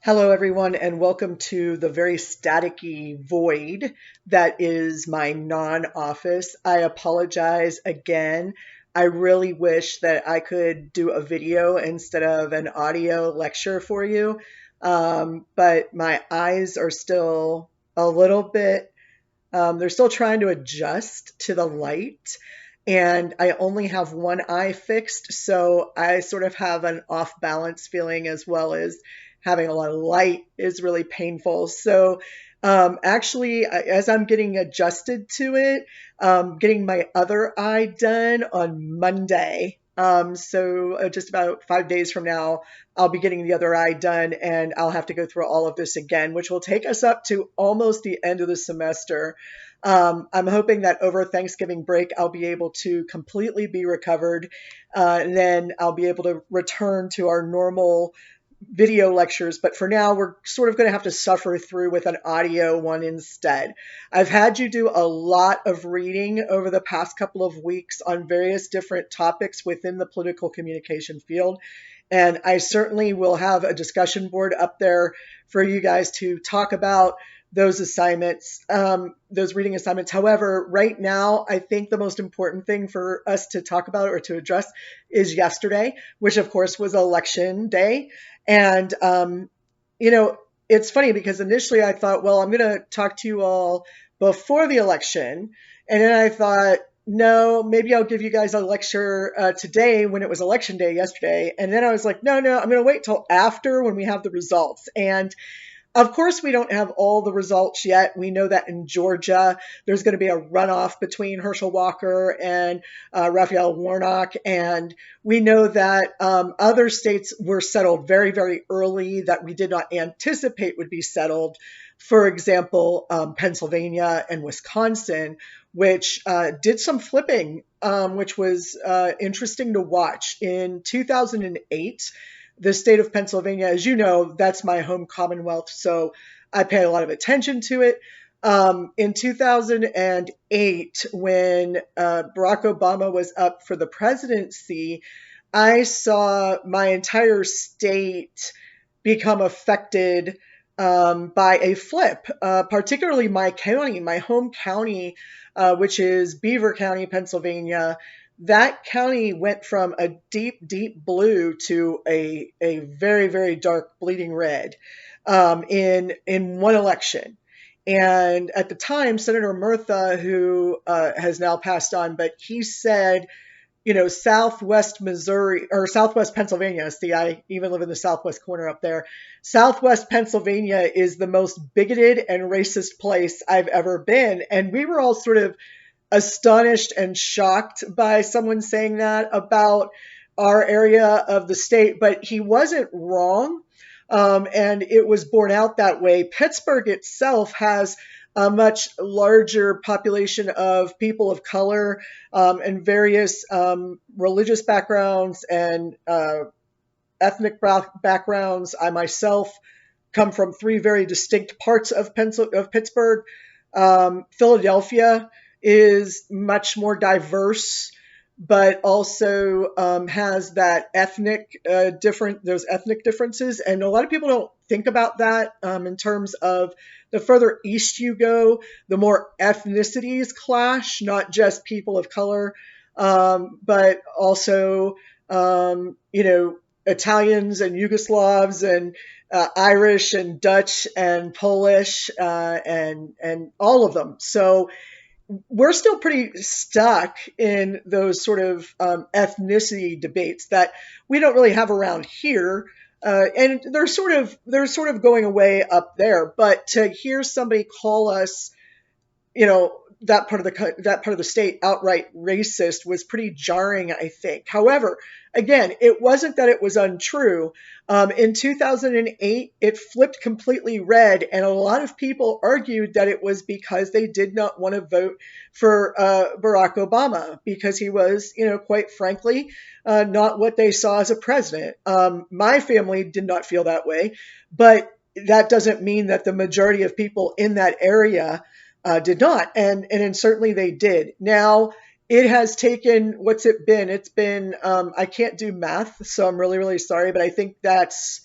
Hello, everyone, and welcome to the very staticky void that is my non-office. I apologize again. I really wish that I could do a video instead of an audio lecture for you, but my eyes are still a little bit, they're still trying to adjust to the light. And I only have one eye fixed, so I sort of have an off balance feeling as well as having a lot of light is really painful. So, actually, as I'm getting adjusted to it, getting my other eye done on Monday. So just about 5 days from now, I'll be getting the other eye done, and I'll have to go through all of this again, which will take us up to almost the end of the semester. I'm hoping that over Thanksgiving break, I'll be able to completely be recovered, and then I'll be able to return to our normal video lectures, but for now, we're sort of going to have to suffer through with an audio one instead. I've had you do a lot of reading over the past couple of weeks on various different topics within the political communication field, and I certainly will have a discussion board up there for you guys to talk about those assignments, those reading assignments. However, right now, I think the most important thing for us to talk about or to address is yesterday, which of course was election day. And, you know, it's funny because initially I thought, well, I'm going to talk to you all before the election. And then I thought, no, maybe I'll give you guys a lecture today when it was election day yesterday. And then I was like, no, I'm going to wait till after when we have the results. And of course, we don't have all the results yet. We know that in Georgia, there's going to be a runoff between Herschel Walker and Raphael Warnock. And we know that other states were settled very, very early that we did not anticipate would be settled. For example, Pennsylvania and Wisconsin, which did some flipping, which was interesting to watch. In 2008, the state of Pennsylvania, as you know, that's my home commonwealth, so I pay a lot of attention to it. In 2008, when Barack Obama was up for the presidency, I saw my entire state become affected by a flip, particularly my county, my home county, which is Beaver County, Pennsylvania. That county went from a deep, deep blue to a very, very dark bleeding red in one election. And at the time, Senator Murtha, who has now passed on, but he said, Southwest Missouri or Southwest Pennsylvania. See, I even live in the Southwest corner up there. Southwest Pennsylvania is the most bigoted and racist place I've ever been. And we were all sort of astonished and shocked by someone saying that about our area of the state, but he wasn't wrong. And it was borne out that way. Pittsburgh itself has a much larger population of people of color and various religious backgrounds and ethnic backgrounds. I myself come from three very distinct parts of Pittsburgh. Philadelphia is much more diverse, but also has that those ethnic differences. And a lot of people don't think about that in terms of the further east you go, the more ethnicities clash, not just people of color, but also, Italians and Yugoslavs and Irish and Dutch and Polish and all of them. So we're still pretty stuck in those sort of ethnicity debates that we don't really have around here, and they're sort of going away up there. But to hear somebody call us, that part of the state outright racist was pretty jarring, I think. However, again, it wasn't that it was untrue. In 2008, it flipped completely red, and a lot of people argued that it was because they did not want to vote for Barack Obama because he was, quite frankly, not what they saw as a president. My family did not feel that way, but that doesn't mean that the majority of people in that area did not, and certainly they did. Now, it has taken, what's it been? It's been, I can't do math, so I'm really, really sorry, but I think that's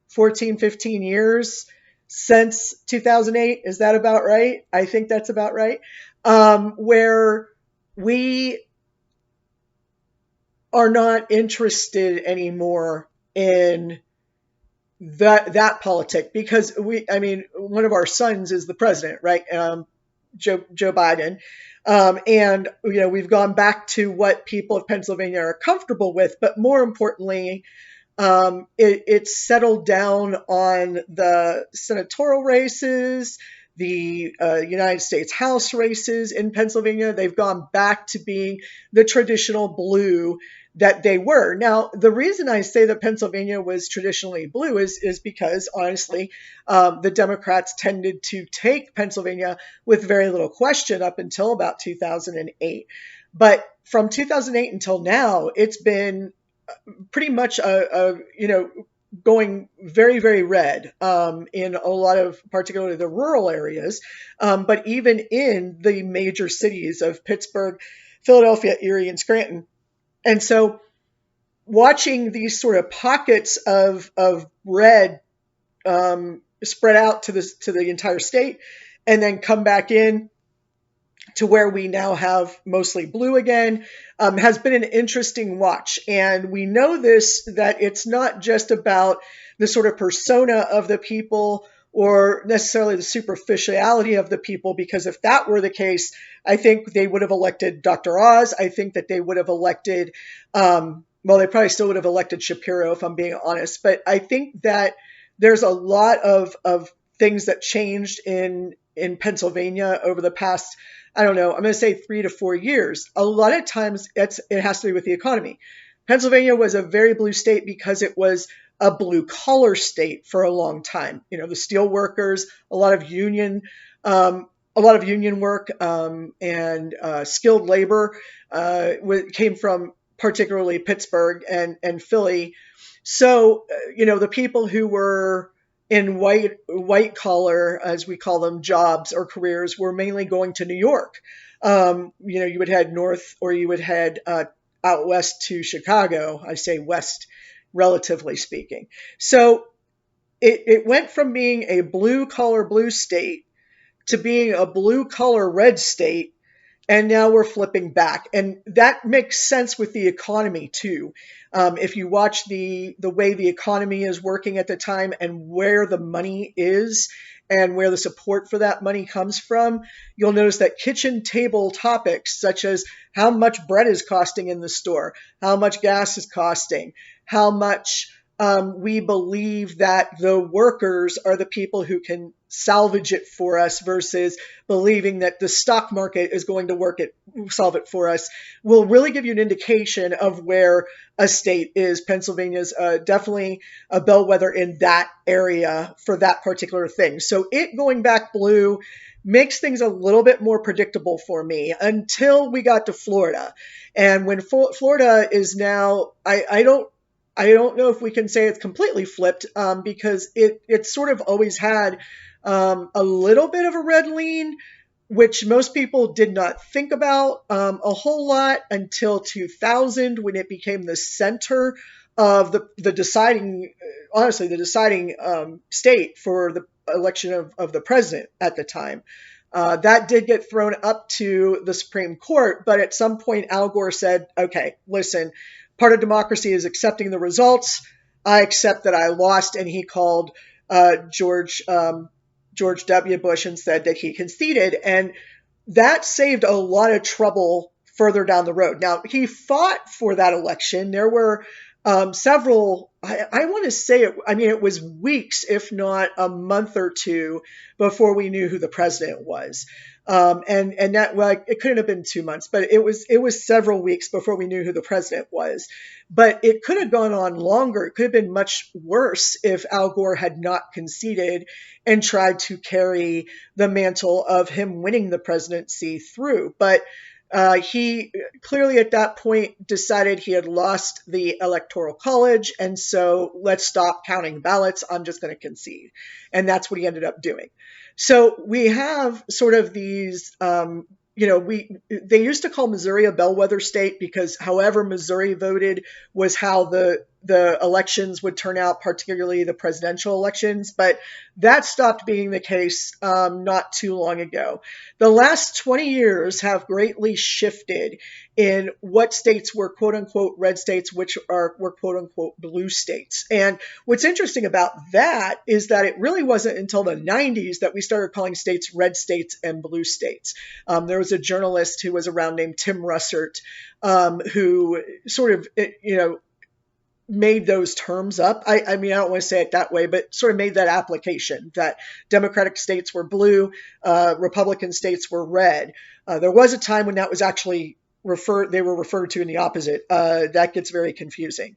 14, 15 years since 2008. Is that about right? I think that's about right. Where we are not interested anymore in that politic, because I mean, one of our sons is the president, right? Joe Biden. And we've gone back to what people of Pennsylvania are comfortable with, but more importantly, it's settled down on the senatorial races, the United States House races in Pennsylvania. They've gone back to being the traditional blue that they were. Now, the reason I say that Pennsylvania was traditionally blue is because, honestly, the Democrats tended to take Pennsylvania with very little question up until about 2008. But from 2008 until now, it's been pretty much going very, very red in a lot of, particularly the rural areas, but even in the major cities of Pittsburgh, Philadelphia, Erie, and Scranton. And so watching these sort of pockets of red spread out to the entire state, and then come back in to where we now have mostly blue again, has been an interesting watch. And we know that it's not just about the sort of persona of the people or necessarily the superficiality of the people, because if that were the case, I think they would have elected Dr. Oz. I think that they would have elected, well, they probably still would have elected Shapiro, if I'm being honest. But I think that there's a lot of things that changed in Pennsylvania over the past, I don't know, I'm going to say 3 to 4 years. A lot of times it has to do with the economy. Pennsylvania was a very blue state because it was a blue collar state for a long time. The steel workers, a lot of union work, and skilled labor came from particularly Pittsburgh and Philly. So, the people who were in white collar, as we call them, jobs or careers, were mainly going to New York. You would head north, or you would head out west to Chicago. I say west, relatively speaking. So it went from being a blue collar blue state to being a blue collar red state. And now we're flipping back. And that makes sense with the economy, too. If you watch the way the economy is working at the time and where the money is and where the support for that money comes from, you'll notice that kitchen table topics such as how much bread is costing in the store, how much gas is costing, how much we believe that the workers are the people who can salvage it for us versus believing that the stock market is going to solve it for us, will really give you an indication of where a state is. Pennsylvania's definitely a bellwether in that area for that particular thing. So it going back blue makes things a little bit more predictable for me until we got to Florida. And when Florida is now, I don't know if we can say it's completely flipped, because it sort of always had a little bit of a red lean, which most people did not think about a whole lot until 2000, when it became the center of the deciding state for the election of the president at the time. That did get thrown up to the Supreme Court, but at some point Al Gore said, okay, listen, part of democracy is accepting the results. I accept that I lost, and he called George W. Bush and said that he conceded, and that saved a lot of trouble further down the road. Now, he fought for that election. There were several, I want to say it was weeks, if not a month or two, before we knew who the president was. And that, well, it couldn't have been 2 months, but it was several weeks before we knew who the president was. But it could have gone on longer. It could have been much worse if Al Gore had not conceded and tried to carry the mantle of him winning the presidency through. But he clearly at that point decided he had lost the Electoral College, and so let's stop counting ballots. I'm just going to concede. And that's what he ended up doing. So we have sort of these, they used to call Missouri a bellwether state because however Missouri voted was how the the elections would turn out, particularly the presidential elections, but that stopped being the case not too long ago. The last 20 years have greatly shifted in what states were quote unquote red states, which were quote unquote blue states. And what's interesting about that is that it really wasn't until the 90s that we started calling states red states and blue states. There was a journalist who was around named Tim Russert, who sort of, made those terms up. I mean, I don't want to say it that way, but sort of made that application that Democratic states were blue, Republican states were red. There was a time when that was actually they were referred to in the opposite. That gets very confusing.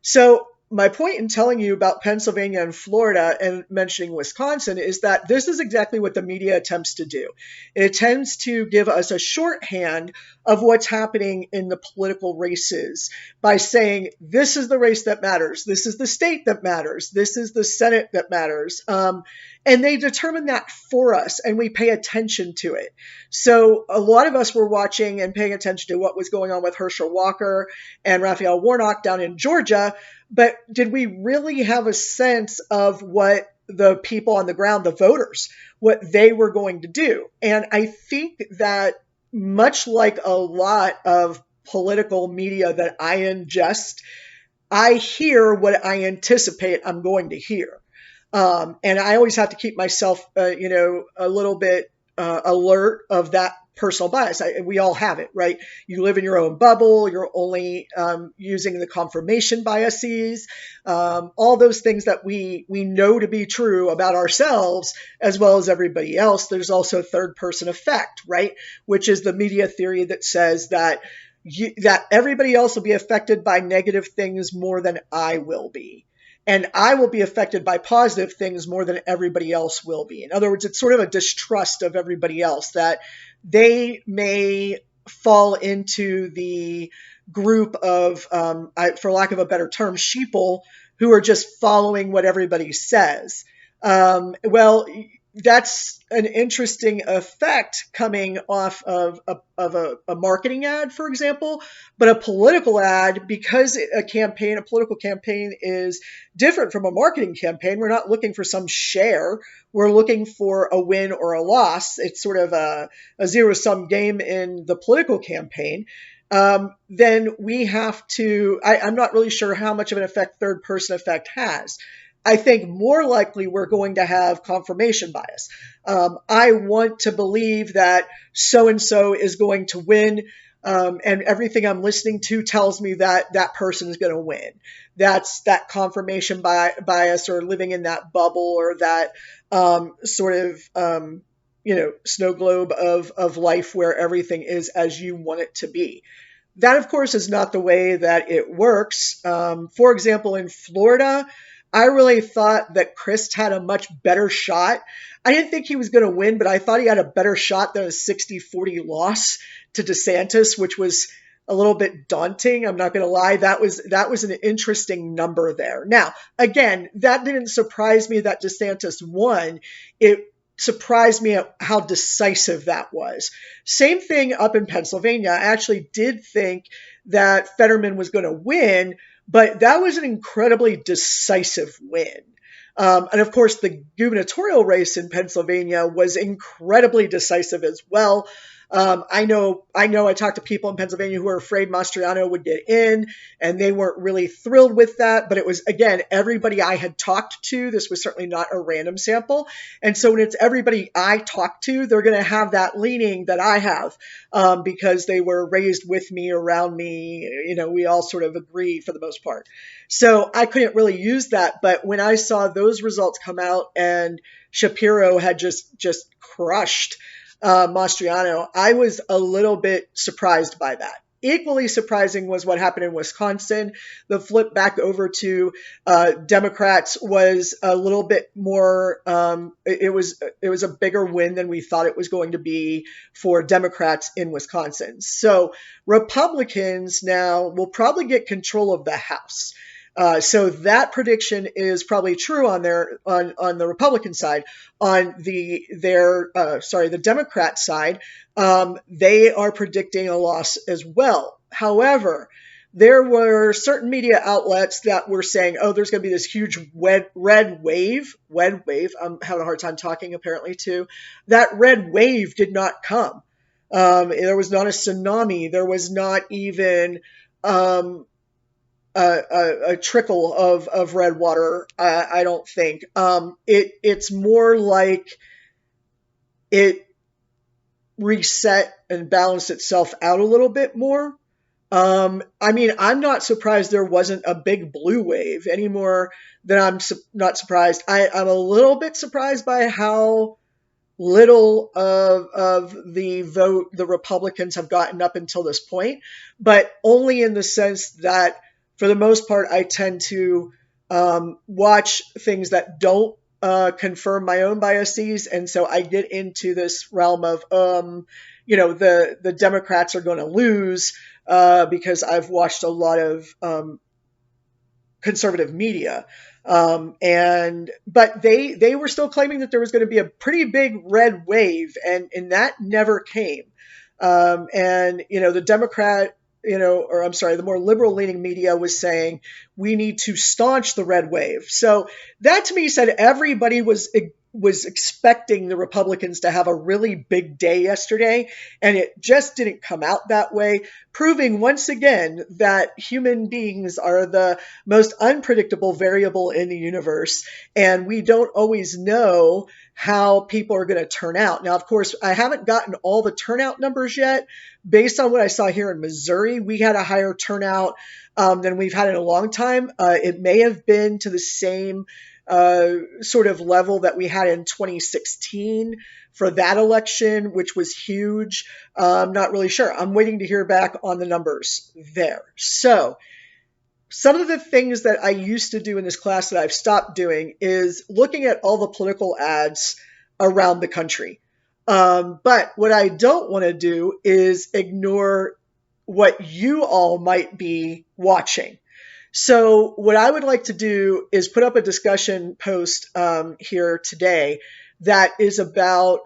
So my point in telling you about Pennsylvania and Florida and mentioning Wisconsin is that this is exactly what the media attempts to do. It attempts to give us a shorthand of what's happening in the political races by saying, this is the race that matters. This is the state that matters. This is the Senate that matters. And they determine that for us, and we pay attention to it. So a lot of us were watching and paying attention to what was going on with Herschel Walker and Raphael Warnock down in Georgia. But did we really have a sense of what the people on the ground, the voters, what they were going to do? And I think that much like a lot of political media that I ingest, I hear what I anticipate I'm going to hear. And I always have to keep myself, a little bit alert of that personal bias. We all have it, right? You live in your own bubble. You're only using the confirmation biases, all those things that we know to be true about ourselves as well as everybody else. There's also third person effect, right? Which is the media theory that says that that everybody else will be affected by negative things more than I will be. And I will be affected by positive things more than everybody else will be. In other words, it's sort of a distrust of everybody else, that they may fall into the group of, for lack of a better term, sheeple who are just following what everybody says. Well, that's an interesting effect coming off of a marketing ad, for example. But a political ad, because a political campaign is different from a marketing campaign. We're not looking for some share. We're looking for a win or a loss. It's sort of a zero-sum game in the political campaign. Then we have to, I'm not really sure how much of an effect third person effect has. I think more likely we're going to have confirmation bias. I want to believe that so-and-so is going to win, and everything I'm listening to tells me that that person is going to win. That's that confirmation bias, or living in that bubble, or that sort of snow globe of life where everything is as you want it to be. That, of course, is not the way that it works. For example, in Florida, I really thought that Crist had a much better shot. I didn't think he was going to win, but I thought he had a better shot than a 60-40 loss to DeSantis, which was a little bit daunting. I'm not going to lie. That was an interesting number there. Now, again, that didn't surprise me that DeSantis won. It surprised me at how decisive that was. Same thing up in Pennsylvania. I actually did think that Fetterman was going to win, but that was an incredibly decisive win. And of course, the gubernatorial race in Pennsylvania was incredibly decisive as well. I know I talked to people in Pennsylvania who were afraid Mastriano would get in, and they weren't really thrilled with that. But it was, again, everybody I had talked to. This was certainly not a random sample. And so when it's everybody I talked to, they're going to have that leaning that I have, because they were raised with me, around me. We all sort of agree for the most part. So I couldn't really use that. But when I saw those results come out and Shapiro had just crushed Mastriano, I was a little bit surprised by that. Equally surprising was what happened in Wisconsin. The flip back over to Democrats was a little bit more, it was a bigger win than we thought it was going to be for Democrats in Wisconsin. So Republicans now will probably get control of the House. So that prediction is probably true on the Republican side. On the Democrat side, they are predicting a loss as well. However, there were certain media outlets that were saying, oh, there's going to be this huge red wave. Red wave. I'm having a hard time talking, apparently, too. That red wave did not come. There was not a tsunami. There was not even um, a trickle of red water. I don't think. It's more like it reset and balanced itself out a little bit more. I mean, I'm not surprised there wasn't a big blue wave any more than not surprised. I'm a little bit surprised by how little of the vote the Republicans have gotten up until this point, but only in the sense that, for the most part, I tend to watch things that don't confirm my own biases, and so I get into this realm of, the Democrats are going to lose because I've watched a lot of conservative media. But they were still claiming that there was going to be a pretty big red wave, and that never came. The Democrat, or I'm sorry, the more liberal leaning media was saying we need to staunch the red wave. So that to me said everybody was expecting the Republicans to have a really big day yesterday, and it just didn't come out that way, proving once again that human beings are the most unpredictable variable in the universe, and we don't always know how people are going to turn out. Now, of course, I haven't gotten all the turnout numbers yet. Based on what I saw here in Missouri, we had a higher turnout than we've had in a long time. It may have been to the same sort of level that we had in 2016 for that election, which was huge. I'm not really sure. I'm waiting to hear back on the numbers there. So some of the things that I used to do in this class that I've stopped doing is looking at all the political ads around the country. But what I don't want to do is ignore what you all might be watching. So what I would like to do is put up a discussion post here today that is about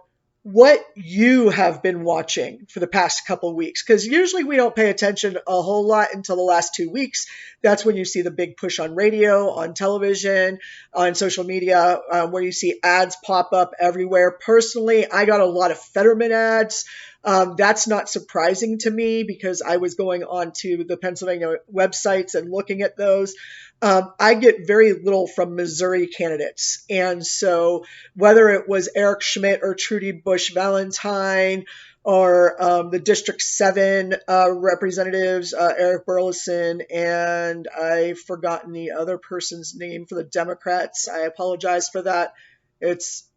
what you have been watching for the past couple of weeks, because usually we don't pay attention a whole lot until the last 2 weeks. That's when you see the big push on radio, on television, on social media, where you see ads pop up everywhere. Personally, I got a lot of Fetterman ads. That's not surprising to me because I was going on to the Pennsylvania websites and looking at those. I get very little from Missouri candidates. And so whether it was Eric Schmidt or Trudy Bush Valentine or the District 7 representatives, Eric Burleson, and I've forgotten the other person's name for the Democrats. I apologize for that. It's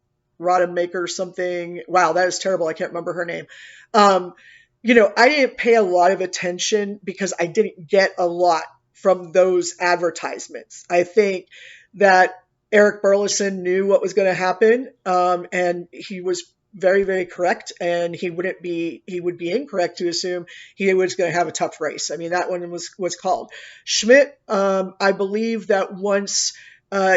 Rodemaker something. Wow, that is terrible. I can't remember her name. I didn't pay a lot of attention because I didn't get a lot from those advertisements. I think that Eric Burleson knew what was going to happen, and he was very, very correct, and he would be incorrect to assume he was going to have a tough race. I mean, that one was called. Schmidt, I believe that once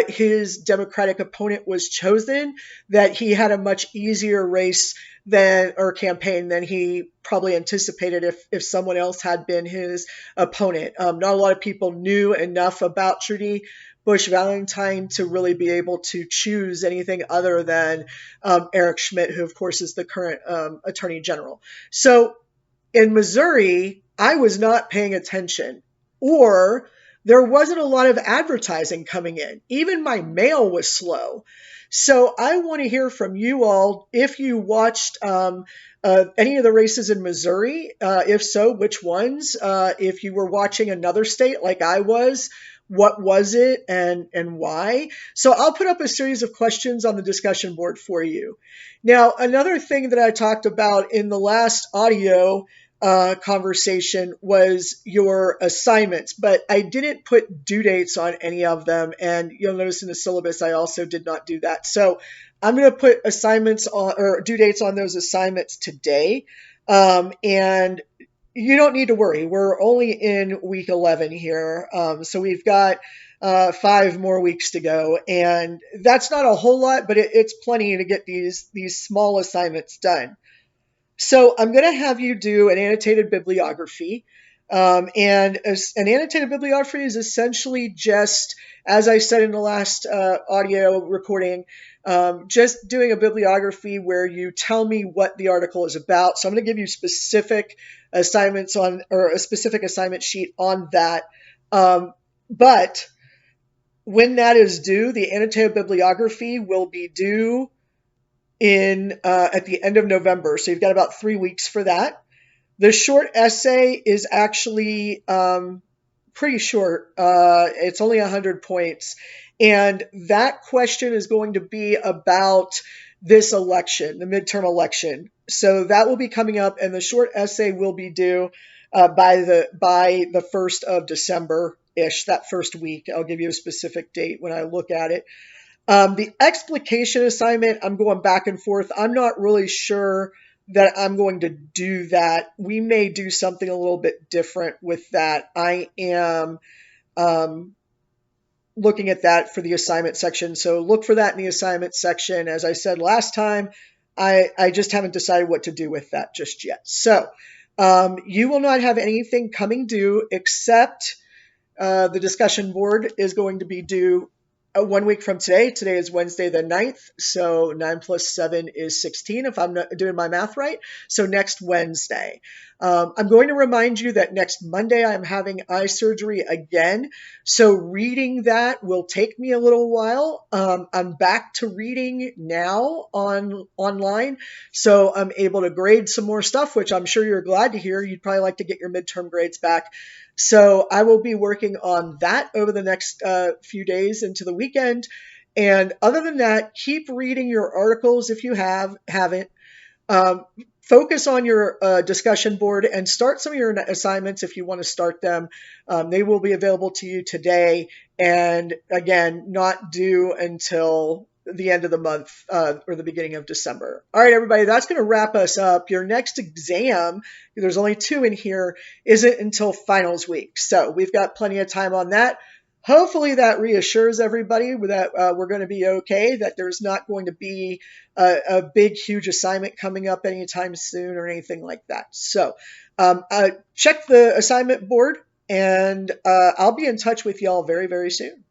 his Democratic opponent was chosen, that he had a much easier race campaign than he probably anticipated if someone else had been his opponent. Not a lot of people knew enough about Trudy Bush Valentine to really be able to choose anything other than Eric Schmidt, who of course is the current Attorney General. So in Missouri, I was not paying attention, or there wasn't a lot of advertising coming in. Even my mail was slow. So I want to hear from you all if you watched any of the races in Missouri. If so, which ones? If you were watching another state like I was, what was it and why? So I'll put up a series of questions on the discussion board for you. Now, another thing that I talked about in the last audio conversation was your assignments, but I didn't put due dates on any of them. And you'll notice in the syllabus, I also did not do that. So I'm going to put assignments on or due dates on those assignments today. And you don't need to worry. We're only in week 11 here. So we've got 5 more weeks to go. And that's not a whole lot, but it's plenty to get these small assignments done. So I'm going to have you do an annotated bibliography. And an annotated bibliography is essentially just, as I said in the last audio recording, just doing a bibliography where you tell me what the article is about. So I'm going to give you specific assignments on, or a specific assignment sheet on that. But when that is due, the annotated bibliography will be due in at the end of November. So you've got about 3 weeks for that. The short essay is actually pretty short. It's only 100 points. And that question is going to be about this election, the midterm election. So that will be coming up, and the short essay will be due by the 1st of December ish, that first week. I'll give you a specific date when I look at it. The explication assignment, I'm going back and forth. I'm not really sure that I'm going to do that. We may do something a little bit different with that. I am looking at that for the assignment section. So look for that in the assignment section. As I said last time, I just haven't decided what to do with that just yet. So you will not have anything coming due except the discussion board is going to be due 1 week from today. Today is Wednesday the 9th, so 9 plus 7 is 16 if I'm not doing my math right. So next Wednesday. I'm going to remind you that next Monday I'm having eye surgery again. So reading that will take me a little while. I'm back to reading now online, so I'm able to grade some more stuff, which I'm sure you're glad to hear. You'd probably like to get your midterm grades back. So I will be working on that over the next few days into the weekend. And other than that, keep reading your articles if you haven't. Focus on your discussion board and start some of your assignments if you want to start them. They will be available to you today. And again, not due until the end of the month or the beginning of December. All right, everybody, that's going to wrap us up. Your next exam, there's only 2 in here, isn't until finals week. So we've got plenty of time on that. Hopefully that reassures everybody that we're going to be okay, that there's not going to be a big, huge assignment coming up anytime soon or anything like that. So check the assignment board, and I'll be in touch with y'all very, very soon.